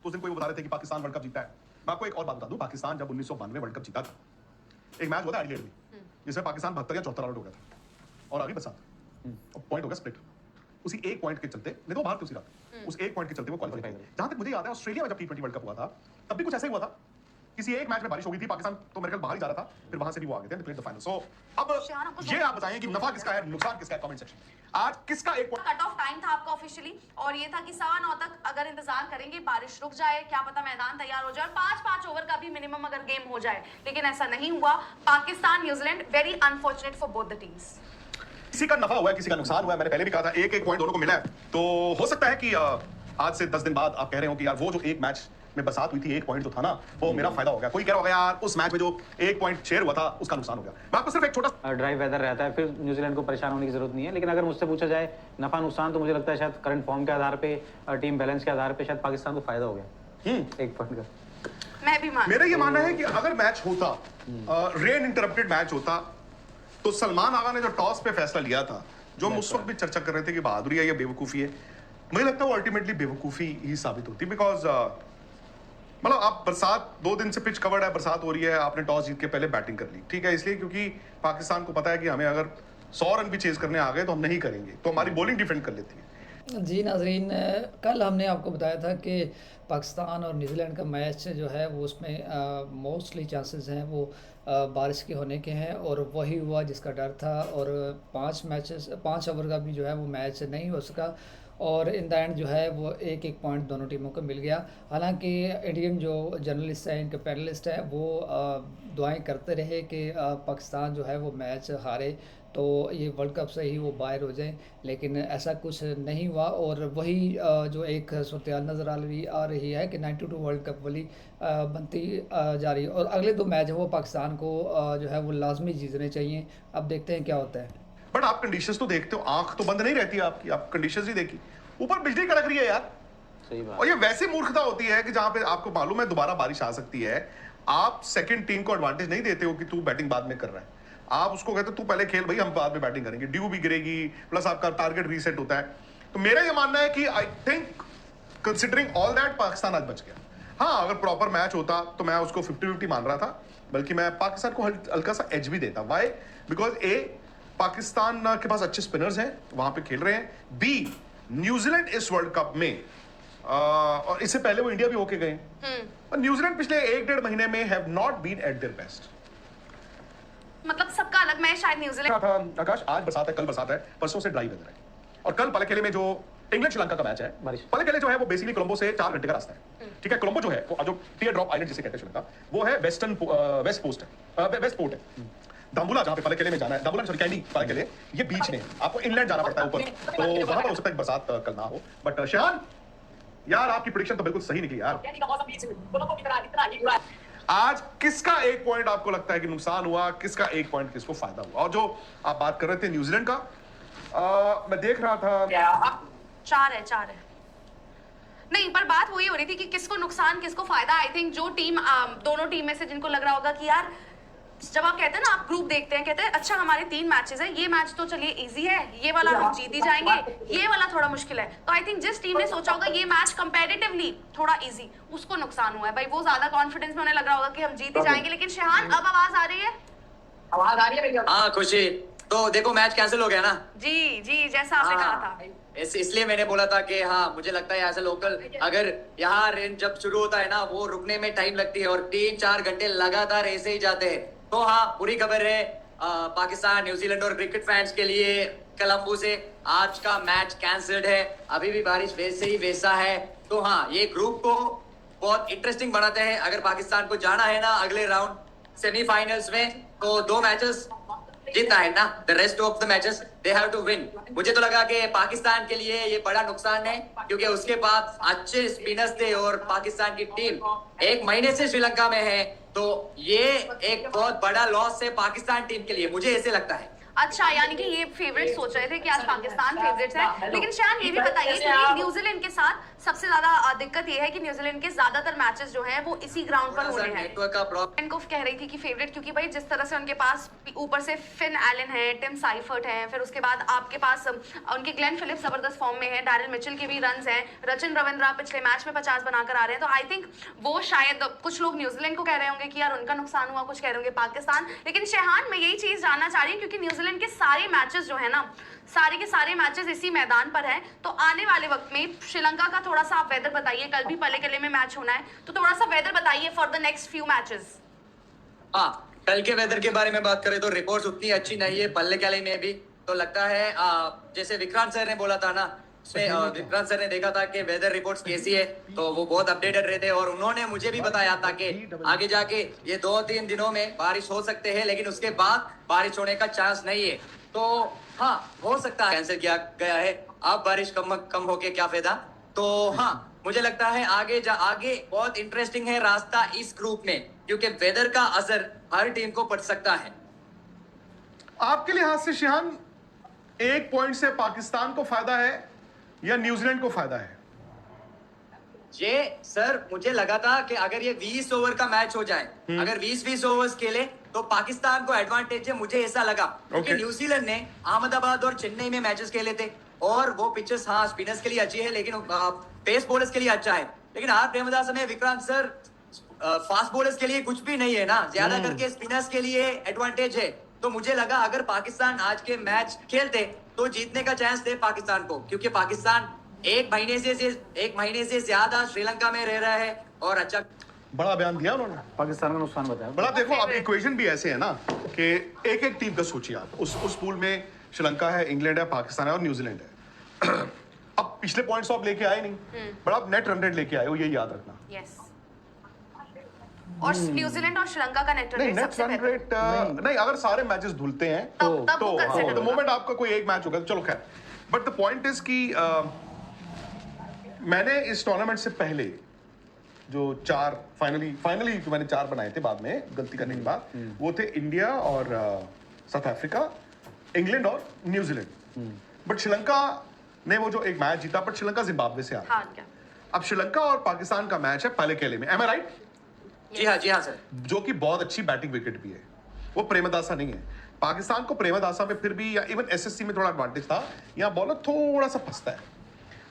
तो उस दिन कोई बता रहे थे कि पाकिस्तान वर्ल्ड कप जीता है। मैं आपको एक और बात बता दूं, पाकिस्तान जब 1992 वर्ल्ड कप जीता था, एक मैच हुआ था एडिलेड में, जिसमें पाकिस्तान 72 या 74 आउट हो गया था और आगे बरसात और पॉइंट हो गया स्प्लिट। उसी एक पॉइंट के चलते, नहीं तो बाहर थे उसी रात, उस एक पॉइंट के चलते वो क्वालिफाई हुए। जहां तक मुझे याद है, ऑस्ट्रेलिया में जब T20 वर्ल्ड कप हुआ था, तब भी कुछ ऐसा ही हुआ था। किसी एक मैच में बारिश हो गई थी, पाकिस्तान तो मेरे ख्याल बाहर ही जा रहा था, फिर वहां से भी वो आ गए थे, प्लेड द फाइनल। सो अब ये आप बताएं कि नफा किसका है, नुकसान किसका है, कमेंट सेक्शन। आज किसका एक कट ऑफ टाइम था आपका ऑफिशियली, और ये था कि 9:15 तक अगर इंतजार करेंगे बारिश रुक जाए, क्या पता मैदान तैयार हो जाए और 5-5 ओवर का भी मिनिमम अगर गेम हो जाए, लेकिन ऐसा नहीं हुआ। Pakistan New Zealand very unfortunate for both the teams. किसी का नफा हुआ है, किसी का नुकसान हुआ है। मैंने पहले भी कहा था एक एक पॉइंट दोनों को मिला है, तो हो सकता है कि आज से 10 दिन बाद आप कह रहे हो कि यार वो जो एक मैच में बरसात हुई थी, एक पॉइंट जो था ना, वो मेरा फायदा हो गया। कोई कह रहा होगा यार उस मैच में जो एक पॉइंट शेयर हुआ था उसका नुकसान हो गया। मैं आपको सिर्फ एक छोटा ड्राई वेदर रहता है, फिर न्यूजीलैंड को परेशान होने की जरूरत नहीं है। लेकिन अगर मुझसे पूछा जाए नफा नुकसान, तो मुझे लगता है शायद करंट फॉर्म के आधार पे, टीम बैलेंस के आधार पे शायद पाकिस्तान को फायदा हो गया एक पॉइंट का। मैं भी मेरा ये मानना है कि अगर मैच होता, रेन इंटरप्टेड मैच होता, तो सलमान आगा ने जो टॉस पे फैसला लिया था, जो हम उस वक्त भी चर्चा कर रहे थे कि बहादुरी है या बेवकूफी है, मुझे लगता है वो अल्टीमेटली बेवकूफी ही साबित होती। बिकॉज मतलब आप बरसात 2 दिन से पिच कवर्ड है, बरसात हो रही है, आपने टॉस जीत के पहले बैटिंग कर ली, ठीक है, इसलिए क्योंकि पाकिस्तान को पता है कि हमें अगर 100 रन भी चेज करने आ गए तो हम नहीं करेंगे, तो हमारी बॉलिंग डिफेंड कर लेती है। जी नाजरीन, कल हमने आपको बताया था कि पाकिस्तान और न्यूजीलैंड का मैच जो है वो उसमें मोस्टली चांसेस हैं वो बारिश के होने के हैं, और वही हुआ जिसका डर था। और 5 ओवर का भी जो है वो मैच नहीं हो सका, और इन द एंड जो है वो एक एक पॉइंट दोनों टीमों को मिल गया। हालांकि इंडियन जो जर्नलिस्ट हैं, इनके पैनलिस्ट हैं, वो दुआएं करते रहे कि पाकिस्तान जो है वो मैच हारे, तो ये वर्ल्ड कप से ही वो बाहर हो जाए, लेकिन ऐसा कुछ नहीं हुआ। और वही जो एक सूरत नज़र आ रही है कि 92 वर्ल्ड कप वाली बनती जा रही है, और अगले 2 मैच है वो पाकिस्तान को जो है वो लाजमी जीतने चाहिए। अब देखते हैं क्या होता है। बट आप कंडीशंस तो देखते हो, आंख तो बंद नहीं रहती आपकी, आप कंडीशंस ही देखी। ऊपर बिजली कड़क रही है यार, सही बात। और ये वैसी मूर्खता होती है कि जहां पे आपको मालूम है दोबारा बारिश आ सकती है, आप सेकंड टीम को एडवांटेज नहीं देते हो कि तू बैटिंग बाद में कर रहा है। आप उसको कहते हो तू पहले खेल भाई, हम बाद में बैटिंग करेंगे, ड्यू भी गिरेगी, प्लस आपका टारगेट रीसेट होता है। तो मेरा ये मानना है कि I think considering all that Pakistan आज बच गया। हाँ, अगर प्रॉपर मैच होता तो मैं उसको 50-50 मान रहा था, बल्कि मैं पाकिस्तान को हल्का सा एज भी देता। वाई? बिकॉज ए, पाकिस्तान के पास अच्छे स्पिनर्स हैं, वहां पे खेल रहे हैं। बी, न्यूजीलैंड इस वर्ल्ड कप में और इससे पहले वो इंडिया भी होके गए, और न्यूजीलैंड पिछले 1-1.5 महीने में have not been at their best. मतलब सबका अलग, मैं शायद न्यूजीलैंड था आकाश, आज बरसात है, कल बरसात है, परसों से ड्राई वेदर है, और कल पलकेले में जो इंग्लैंड श्रीलंका का मैच है, पलकेले जो है वो बेसिकली कोलंबो से 4 घंटे का रास्ता है, ठीक है। कोलंबो जो है वो जो टीयर ड्रॉप आइलैंड जिसे कहते हैं श्रीलंका, वो है वेस्ट पोर्ट है। दाम्बुला जहां पे पलकेले में जाना है, दाम्बुला सॉरी कैंडी पलकेले, ये बीच में आपको इनलैंड जाना पड़ता है ऊपर, तो वहां पर हो सकता है बरसात कल ना हो। बट शहान यार, आपकी प्रेडिक्शन तो बिल्कुल सही निकली यार। आज किसका एक पॉइंट आपको लगता है कि नुकसान हुआ, किसका एक पॉइंट किसको फायदा हुआ? और जो आप बात कर रहे थे न्यूजीलैंड का, मैं देख रहा था 4 है। नहीं, पर बात वही हो रही थी कि किसको नुकसान किसको फायदा। आई थिंक जो टीम दोनों टीम में से जिनको लग रहा होगा कि यार, जब आप कहते हैं ना, आप ग्रुप देखते हैं, कहते हैं अच्छा हमारे 3 मैचेस हैं, ये मैच तो चलिए इजी है, ये वाला हम जीत ही जाएंगे, ये वाला थोड़ा मुश्किल है। तो आई थिंक जिस टीम ने सोचा होगा ये मैच कंपैरेटिवली थोड़ा इजी, उसको नुकसान हुआ है भाई। वो ज्यादा कॉन्फिडेंस में उन्हें लग रहा होगा कि हम जीत ही जाएंगे। लेकिन शहान, अब आवाज आ रही है? आवाज आ रही है मेरी? हाँ खुशी, तो देखो मैच कैंसिल हो गया ना। जी, जैसा आपने कहा था। इसलिए मैंने बोला था कि हाँ, मुझे लगता है एज ए लोकल, अगर यहाँ रेन जब शुरू होता है ना, वो रुकने में टाइम लगती है, और 3-4 घंटे लगातार ऐसे ही जाते हैं। तो हाँ, बुरी खबर है पाकिस्तान, न्यूजीलैंड और क्रिकेट फैंस के लिए कोलंबो से आज का मैच कैंसिल्ड है। अभी भी बारिश वैसे ही वैसा है। तो हाँ, ये ग्रुप को बहुत इंटरेस्टिंग बनाते हैं। अगर पाकिस्तान को जाना है ना अगले राउंड सेमीफाइनल्स में, तो 2 मैचेस जीतना है ना, the rest of the matches they have to win. मुझे तो लगा कि पाकिस्तान के लिए ये बड़ा नुकसान है, क्योंकि उसके पास अच्छे स्पिनर्स थे, और पाकिस्तान की टीम 1 महीने से श्रीलंका में है, तो ये एक बहुत बड़ा लॉस है पाकिस्तान टीम के लिए, मुझे ऐसे लगता है। अच्छा, यानी कि ये फेवरेट सोच रहे थे कि आज पाकिस्तान फेवरेट्स है, लेकिन शायद ये भी बताइए कि न्यूजीलैंड के साथ सबसे ज्यादा दिक्कत ये है कि न्यूजीलैंड के ज्यादातर मैचेस जो हैं वो इसी ग्राउंड पर होने हैं। नेटवर्क का प्रॉब्लम। इनको कह रही थी कि फेवरेट, क्योंकि भाई जिस तरह से उनके पास ऊपर से फिन एलन है, टिम साइफर्ट है, फिर उसके बाद आपके पास उनके ग्लेन फिलिप्स जबरदस्त फॉर्म में है, डैरिल मिचेल के भी रन्स हैं, रचिन रविंद्रा पिछले मैच में 50 बनाकर आ रहे हैं, तो आई थिंक वो शायद कुछ लोग न्यूजीलैंड को कह रहे होंगे कि यार उनका नुकसान हुआ, कुछ कह रहे होंगे पाकिस्तान। लेकिन शेहान, मैं यही चीज जानना चाह रही हूँ क्योंकि न्यूजीलैंड के सारे मैचेस जो है ना, सारे के सारे मैचेस इसी मैदान पर हैं, तो आने वाले वक्त में श्रीलंका का थोड़ा सा आप वेदर बताइए। कल भी पल्लेकले में मैच होना है, तो थोड़ा सा वेदर बताइए for the next few matches. हाँ, कल के वेदर के बारे में बात करें तो रिपोर्ट्स उतनी अच्छी नहीं है पल्लेकले में भी। तो लगता है जैसे विक्रांत सर ने बोला था ना, विक्रांत सर ने देखा था कि वेदर रिपोर्ट्स कैसी है, तो वो बहुत अपडेटेड रहते हैं और उन्होंने मुझे भी बताया था कि आगे जाके ये 2-3 दिनों में बारिश हो सकते हैं, लेकिन उसके बाद बारिश होने का चांस नहीं है। तो हाँ, हो सकता है कैंसिल किया गया है। अब बारिश कम होके क्या फायदा। तो हाँ, मुझे लगता है आगे बहुत इंटरेस्टिंग है रास्ता इस ग्रुप में, क्योंकि वेदर का असर हर टीम को पड़ सकता है। आपके लिहाज से शिहान, 1 पॉइंट से पाकिस्तान को फायदा है या न्यूजीलैंड को फायदा है? ये सर, मुझे लगा था कि अगर ये 20 ओवर का मैच हो जाए, अगर 20-20 ओवर्स खेले तो पाकिस्तान को एडवांटेज है, मुझे ऐसा लगा। क्योंकि न्यूजीलैंड ने अहमदाबाद और चेन्नई में मैचेस खेले थे और वो पिचेस हाँ स्पिनर्स के लिए अच्छी है, लेकिन पेस बॉलर्स के लिए अच्छा है। लेकिन आप प्रेमदास में विक्रांत सर, फास्ट बॉलर्स के लिए कुछ भी नहीं है ना, ज्यादा करके स्पिनर्स के लिए एडवांटेज है। तो मुझे लगा अगर पाकिस्तान आज के मैच खेलते तो जीतने का चांस थे पाकिस्तान को, क्योंकि पाकिस्तान एक महीने से ज्यादा श्रीलंका में रह रहा है और अच्छा बड़ा बयान दिया उन्होंने, पाकिस्तान का नुकसान बताया। बड़ा। देखो, अब इक्वेशन भी ऐसे है ना कि एक टीम का सोचिए आप। उस पूल में श्रीलंका है, इंग्लैंड है, पाकिस्तान है और न्यूजीलैंड है। अब पिछले पॉइंट्स आप लेके आए नहीं, बड़ा आप नेट रन रेट लेके आए हो, ये याद रखना। यस, और न्यूजीलैंड और श्रीलंका का नेट रन नहीं, रेट नेट सबसे रन बेहतर। रेट नहीं, अगर सारे मैचेस धुलते हैं तब तो वो consider द होगा। मोमेंट आपका कोई एक मैच होगा तो चलो खैर। बट द पॉइंट इज कि मैंने इस टूर्नामेंट से पहले जो 4 फाइनली जो मैंने 4 बनाए थे बाद में गलती करने के बाद, वो थे इंडिया और साउथ अफ्रीका, इंग्लैंड और न्यूजीलैंड। बट श्रीलंका ने वो जो एक मैच जीता, बट श्रीलंका जिम्बाब्वे से हार हार गया। अब श्रीलंका और पाकिस्तान का मैच है पल्लेकले में, एम आई राइट? जी हाँ सर। जो कि बहुत अच्छी बैटिंग विकेट भी है, वो प्रेमदासा नहीं है। पाकिस्तान को प्रेमदासा में फिर भी या इवन एसएससी में थोड़ा एडवांटेज था, यहाँ बॉलर थोड़ा सा फंसता है।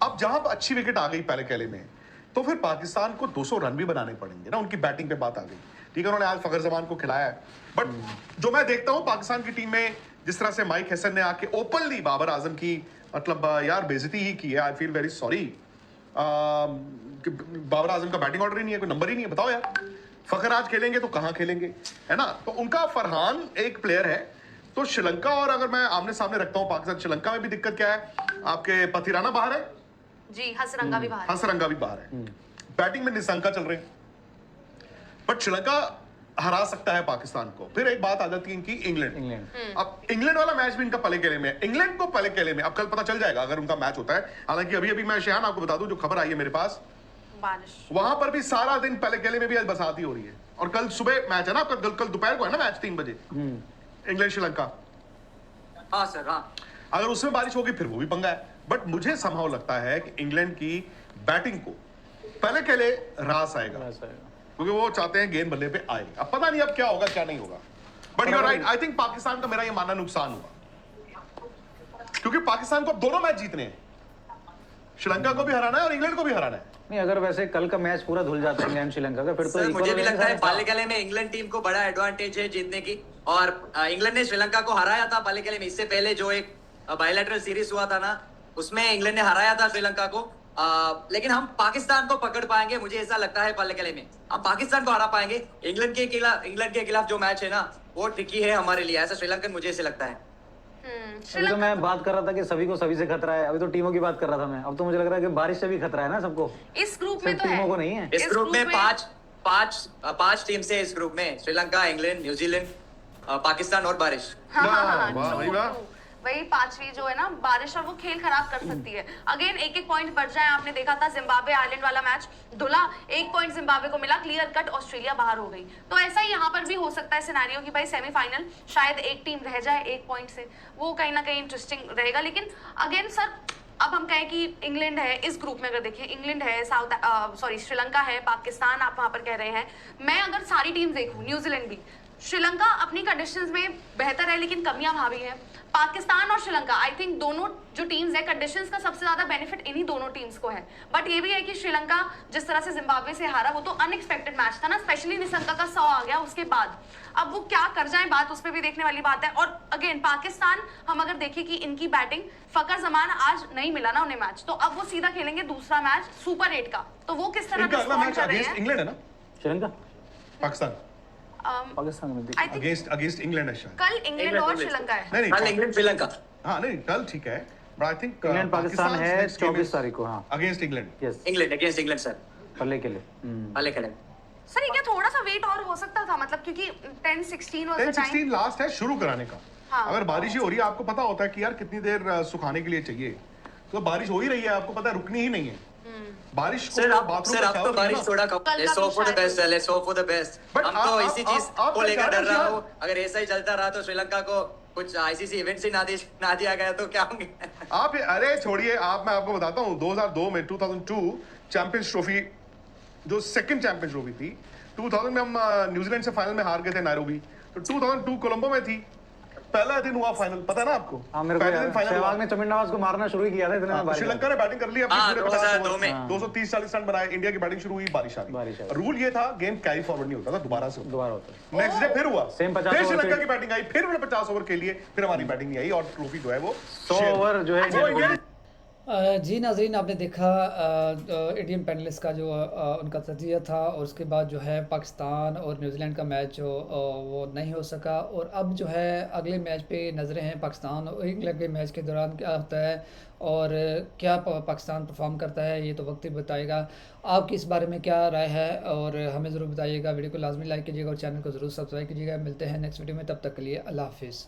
अब जहां पर अच्छी विकेट आ गई पल्लेकले में, तो फिर पाकिस्तान को 200 रन भी बनाने पड़ेंगे ना, उनकी बैटिंग पे बात आ गई। ठीक है, उन्होंने आज फखर जमान को खिलाया है, बट जो मैं देखता हूं पाकिस्तान की टीम में, जिस तरह से माइक हसन ने आके ओपनली बाबर आजम की मतलब यार बेइज्जती ही की है। I feel very sorry. Babar Azam का बैटिंग ऑर्डर ही नहीं है, कोई नंबर ही नहीं है, बताओ यार। फखर आज खेलेंगे तो कहां खेलेंगे, है ना? तो उनका फरहान एक प्लेयर है। तो श्रीलंका और अगर मैं आमने सामने रखता हूं पाकिस्तान, श्रीलंका में भी दिक्कत क्या है, आपके पथिराना बाहर है जी, हसरंगा भी बाहर है। हसरंगा भी बाहर है, बैटिंग में निशंका चल रहे हैं, बट श्रीलंका हरा सकता है पाकिस्तान को। फिर एक बात आ जाती है इनकी इंग्लैंड। अब इंग्लैंड वाला मैच भी इनका पल्लेकले में है, इंग्लैंड को पल्लेकले में। अब कल पता चल जाएगा अगर उनका मैच होता है। हालांकि अभी मैं शेहान आपको बता दूं, जो खबर आई है मेरे पास, बारिश वहां पर भी सारा दिन पल्लेकले में भी आज बरसात ही हो रही है। और कल सुबह मैच है ना आपका, कल दोपहर को है ना मैच 3 बजे, इंग्लैंड श्रीलंका। हाँ सर, हाँ। अगर उसमें बारिश होगी फिर वो भी पंगा है। बट मुझे समहाउ लगता है कि इंग्लैंड की बैटिंग को पल्लेकले रास आएगा, क्योंकि वो चाहते हैं गेंद बल्ले पे आए। अब पता नहीं अब क्या होगा क्या नहीं होगा, but you are right. I think Pakistan का मेरा ये मानना नुकसान हुआ, क्योंकि पाकिस्तान को अब दोनों मैच जीतने हैं, श्रीलंका को भी हराना है और इंग्लैंड को भी हराना है। नहीं, अगर वैसे कल का मैच पूरा धुल जाता है इंग्लैंड श्रीलंका का, फिर तो सर, मुझे भी लगता है पाले पल्लेकले में इंग्लैंड टीम को बड़ा एडवांटेज है जीतने की। और इंग्लैंड ने श्रीलंका को हराया था पल्लेकले में, इससे पहले जो एक बायलैटरल सीरीज हुआ था ना, उसमें इंग्लैंड ने हराया था श्रीलंका को। लेकिन हम पाकिस्तान को पकड़ पाएंगे, मुझे ऐसा लगता है पल्लेकले में हम पाकिस्तान को हरा पाएंगे। इंग्लैंड के खिलाफ जो मैच है ना, वो ट्रिकी है हमारे लिए, ऐसा श्रीलंकन मुझे ऐसे लगता है। अभी तो मैं बात कर रहा था कि सभी को सभी से खतरा है, अभी तो टीमों की बात कर रहा था मैं। अब तो मुझे लग रहा है कि बारिश से भी खतरा है ना सबको, इस ग्रुप में सिर्फ तो टीमों है। को नहीं है। इस ग्रुप में पांच टीम से इस ग्रुप में, श्रीलंका, इंग्लैंड, न्यूजीलैंड, पाकिस्तान और बारिश। हाँ, वाह भाई वाह। वही पांचवी जो है ना बारिश, और वो खेल खराब कर सकती है। अगेन एक एक पॉइंट बढ़ जाए, आपने देखा था जिम्बाब्वे आयरलैंड वाला मैच धुला, 1 पॉइंट जिम्बाब्वे को मिला, क्लियर कट ऑस्ट्रेलिया बाहर हो गई। तो ऐसा ही यहाँ पर भी हो सकता है सिनेरियो कि भाई सेमीफाइनल शायद एक टीम रह जाए 1 पॉइंट से, वो कहीं ना कहीं इंटरेस्टिंग रहेगा। लेकिन अगेन सर, अब हम कहें कि इंग्लैंड है इस ग्रुप में, अगर देखिए इंग्लैंड है, श्रीलंका है, पाकिस्तान आप वहां पर कह रहे हैं, मैं अगर सारी टीम देखूं, न्यूजीलैंड भी, श्रीलंका अपनी कंडीशंस में बेहतर है लेकिन कमियां वहां भी है। पाकिस्तान और श्रीलंका, आई थिंक दोनों जो टीम्स है, कंडीशंस का सबसे ज्यादा बेनिफिट इन्हीं दोनों टीम्स को है। बट ये भी है कि श्रीलंका जिस तरह से जिम्बाब्वे से हारा, वो तो अनएक्सपेक्टेड मैच था ना, स्पेशली निशंका का 100 आ गया उसके बाद। अब वो क्या कर जाए, बात उस पर भी देखने वाली बात है। और अगेन पाकिस्तान, हम अगर देखें कि इनकी बैटिंग, फकर जमान आज नहीं मिला ना उन्हें मैच, तो अब वो सीधा खेलेंगे दूसरा मैच सुपर 8 का, तो वो किस तरह इनका अगला रिस्पॉन्ड मैच कर रहे अगेंस्ट हैं। इंग्लैंड है ना, श्रीलंका पाकिस्तान पाकिस्तान में आई थिंक अगेंस्ट इंग्लैंड है शायद। कल इंग्लैंड और श्रीलंका है। नहीं कल नहीं, इंग्लैंड श्रीलंका। हाँ नहीं, कल ठीक है, but I think England Pakistan है 24 तारीख को। हाँ against England. Yes, England against England sir, पल्ले के लिए। पहले खेले। सर ये क्या थोड़ा सा वेट और हो सकता था, मतलब क्योंकि 10-16 वाज द 10-16 टाइम। लास्ट है शुरू कराने का। हाँ। अगर बारिश ही हो रही है, आपको पता होता है कि यार कितनी देर सुखाने के लिए चाहिए, तो बारिश हो ही रही है, आपको पता है रुकनी ही नहीं है बारिश को। सर आप बाथरूम सर का आप तो shower बारिश लेना। थोड़ा कल का लेट्स होप फॉर द भी best, let's hope for the best. But हम तो आप- इसी आप- चीज आप को क्या लेकर कह डर रहे हो रहा यार? हूँ, अगर ऐसा ही चलता रहा तो श्रीलंका को कुछ आईसीसी इवेंट से ना दिया गया तो क्या होंगे। आप अरे छोड़िए, मैं आपको बताता हूँ 2002 में 2002 चैंपियंस ट्रॉफी, जो सेकंड चैंपियंस ट्रॉफी थी, 2000 में हम न्यूजीलैंड से फाइनल में हार गए थे नायरोबी, तो 2002 कोलंबो में थी, पहला दिन हुआ फाइनल, पता है ना आपको? हाँ, मेरे पहले दिन को फाइनल हुआ। सहवाग ने चमिन नवाज को मारना शुरू ही किया था इतने में हाँ, तो बारिश श्रीलंका ने बैटिंग कर ली अपनी हाँ, पूरे 2002 50 में। ओवर, 230-40 रन बनाए, इंडिया की बैटिंग शुरू हुई, बारिश आ बारिश आ गई। गई। रूल ये था, गेम कैरी फॉरवर्ड नहीं होता था, दोबारा से दोबारा होता है। नेक्स्ट डे फिर हुआ, Same 50 फिर ओवर श्रीलंका पे- की बैटिंग आई, फिर 50 ओवर के लिए, फिर हमारी बैटिंग नहीं आई और ट्रॉफी जो है वो 100 ओवर जो है वो इंडिया जी नाजरीन, आपने देखा इंडियन पैनलिस्ट का जो उनका तजिया था, और उसके बाद जो है पाकिस्तान और न्यूजीलैंड का मैच जो वो नहीं हो सका। और अब जो है अगले मैच पे नज़रें हैं, पाकिस्तान और इंग्लैंड के मैच के दौरान क्या होता है और क्या पाकिस्तान परफॉर्म करता है, ये तो वक्त ही बताएगा। आपकी इस बारे में क्या राय है और हमें ज़रूर बताइएगा। वीडियो को लाजमी लाइक कीजिएगा और चैनल को ज़रूर सब्सक्राइब कीजिएगा। मिलते हैं नेक्स्ट वीडियो में, तब तक के लिए अल्लाह हाफिज़।